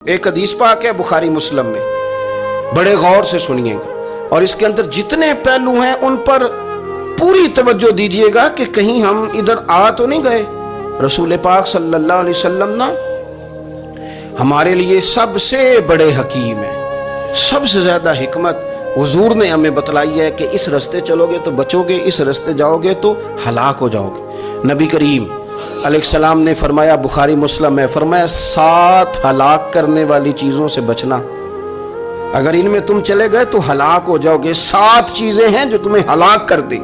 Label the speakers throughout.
Speaker 1: ایک حدیث پاک ہے بخاری مسلم میں، بڑے غور سے سنیے گا اور اس کے اندر جتنے پہلو ہیں ان پر پوری توجہ دیجئے گا کہ کہیں ہم ادھر آ تو نہیں گئے۔ رسول پاک صلی اللہ علیہ وسلم نا ہمارے لیے سب سے بڑے حکیم ہیں، سب سے زیادہ حکمت حضور نے ہمیں بتلائی ہے کہ اس رستے چلو گے تو بچو گے، اس رستے جاؤ گے تو ہلاک ہو جاؤ گے۔ نبی کریم علیہ السلام نے فرمایا، بخاری مسلم میں فرمایا، 7 ہلاک کرنے والی چیزوں سے بچنا، اگر ان میں تم چلے گئے تو ہلاک ہو جاؤ گے۔ 7 چیزیں ہیں جو تمہیں ہلاک کر دیں،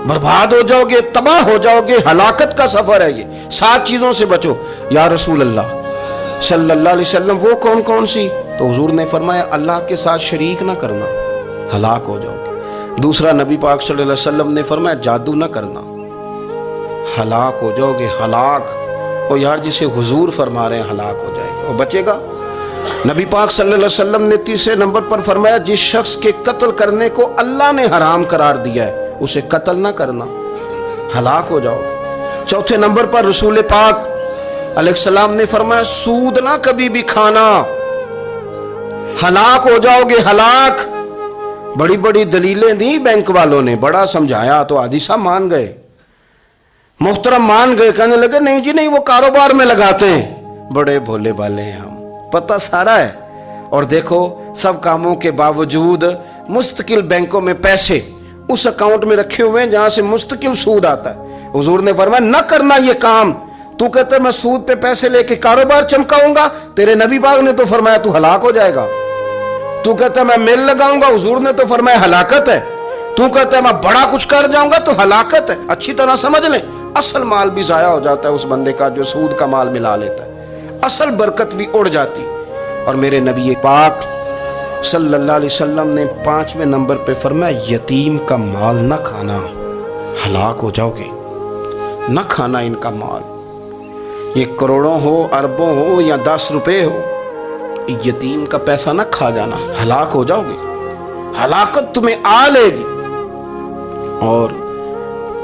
Speaker 1: برباد ہو جاؤ گے، تباہ ہو جاؤ گے، ہلاکت کا سفر ہے یہ، 7 چیزوں سے بچو۔ یا رسول اللہ صلی اللہ علیہ وسلم وہ کون کون سی؟ تو حضور نے فرمایا، اللہ کے ساتھ شریک نہ کرنا، ہلاک ہو جاؤ گے۔ دوسرا نبی پاک صلی اللہ علیہ وسلم نے فرمایا، جادو نہ کرنا، ہلاک ہو جاؤ گے، ہلاک۔ اور یار جسے حضور فرما رہے ہیں ہلاک ہو جائے گا، وہ بچے گا۔ نبی پاک صلی اللہ علیہ وسلم نے تیسرے نمبر پر فرمایا، جس شخص کے قتل کرنے کو اللہ نے حرام قرار دیا ہے اسے قتل نہ کرنا، ہلاک ہو جاؤ گے۔ چوتھے نمبر پر رسول پاک علیہ السلام نے فرمایا، سود نہ کبھی بھی کھانا، ہلاک ہو جاؤ گے، ہلاک۔ بڑی بڑی دلیلیں دی بینک والوں نے، بڑا سمجھایا تو حاجی صاحب مان گئے، محترم مان گئے، کہنے لگے نہیں جی نہیں، وہ کاروبار میں لگاتے ہیں۔ بڑے بھولے بالے ہیں ہم، پتہ سارا ہے۔ اور دیکھو سب کاموں کے باوجود مستقل بینکوں میں پیسے اس اکاؤنٹ میں رکھے ہوئے ہیں جہاں سے مستقل سود آتا ہے۔ حضور نے فرمایا، نہ کرنا یہ کام۔ تو کہتا ہے میں سود پہ پیسے لے کے کاروبار چمکاؤں گا، تیرے نبی پاک نے تو فرمایا تو ہلاک ہو جائے گا۔ تو کہتا ہے میں میل لگاؤں گا، حضور نے تو فرمایا ہلاکت ہے۔ تو کہتا ہے میں بڑا کچھ کر جاؤں گا تو ہلاکت ہے۔ اچھی طرح سمجھ لیں، اصل مال بھی ضائع ہو جاتا ہے اس بندے کا جو سود کا مال ملا لیتا ہے، اصل برکت بھی اڑ جاتی۔ اور میرے نبی پاک صلی اللہ علیہ وسلم نے 5ویں نمبر پہ فرمایا، یتیم کا مال نہ کھانا، ہلاک ہو جاؤ گے، نہ کھانا ان کا مال، یہ کروڑوں ہو، اربوں ہو یا 10 روپے ہو، یتیم کا پیسہ نہ کھا جانا، ہلاک ہو جاؤ گے، ہلاکت تمہیں آ لے گی۔ اور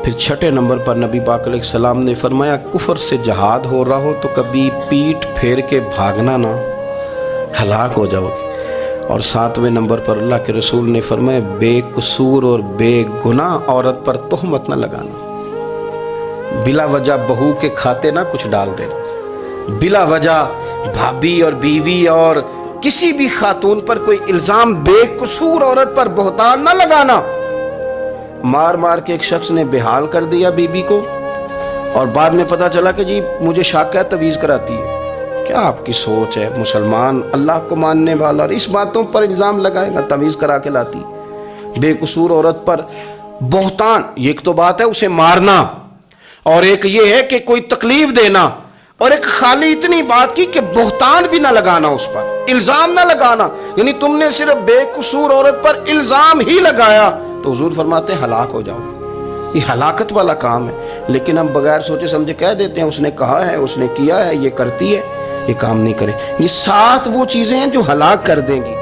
Speaker 1: پھر 6 نمبر پر نبی پاک علیہ السلام نے فرمایا، کفر سے جہاد ہو رہا ہو تو کبھی پیٹ پھیر کے بھاگنا نہ، ہلاک ہو جاؤ گے۔ اور 7ویں نمبر پر اللہ کے رسول نے فرمایا، بے قصور اور بے گناہ عورت پر تہمت نہ لگانا، بلا وجہ بہو کے کھاتے نہ کچھ ڈال دینا، بلا وجہ بھابی اور بیوی اور کسی بھی خاتون پر کوئی الزام بے قصور عورت پر بہتان نہ لگانا۔ مار مار کے ایک شخص نے بحال کر دیا بیوی کو اور بعد میں پتا چلا کہ جی مجھے شک ہے تویز کراتی ہے۔ کیا آپ کی سوچ ہے؟ مسلمان اللہ کو ماننے والا اور اس باتوں پر الزام لگائے گا تویز کرا کے لاتی؟ بے قصور عورت پر بہتان، ایک تو بات ہے اسے مارنا اور ایک یہ ہے کہ کوئی تکلیف دینا، اور ایک خالی اتنی بات کی کہ بہتان بھی نہ لگانا، اس پر الزام نہ لگانا، یعنی تم نے صرف بے قصور عورت پر الزام ہی لگایا تو حضور فرماتے ہیں ہلاک ہو جاؤ۔ یہ ہلاکت والا کام ہے، لیکن ہم بغیر سوچے سمجھے کہہ دیتے ہیں اس نے کہا ہے، اس نے کیا ہے، یہ کرتی ہے، یہ کام نہیں کرے۔ یہ 7 وہ چیزیں ہیں جو ہلاک کر دیں گی۔